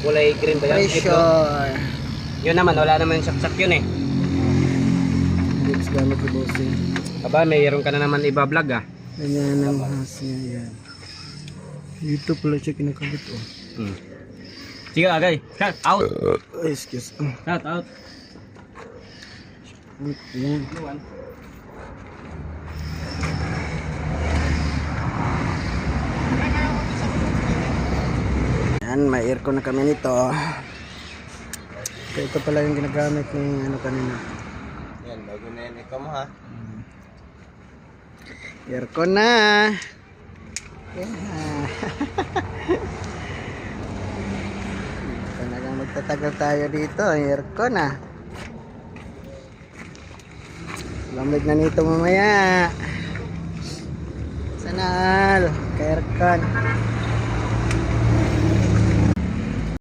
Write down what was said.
Kulay green ba yan? Ito. Pressure. Yun naman, wala naman saksak yun eh. Lips gamit ni bossing. Aba, mayroon ka na naman iba-vlog ah. Ganyan ang hasya yan. Dito pala siya kinakabit oh. Sige agay, cut out. Excuse. Cut out. Yan. Yan, may aircon na kami nito. Ito pala yung ginagamit ni ano kanina. Yan, bago na yan ikaw mo ha. Aircon na. Yan. Talagang magtatagal tayo dito. Aircon na. Lamig na nito mamaya. Sanal. Ka-aircon.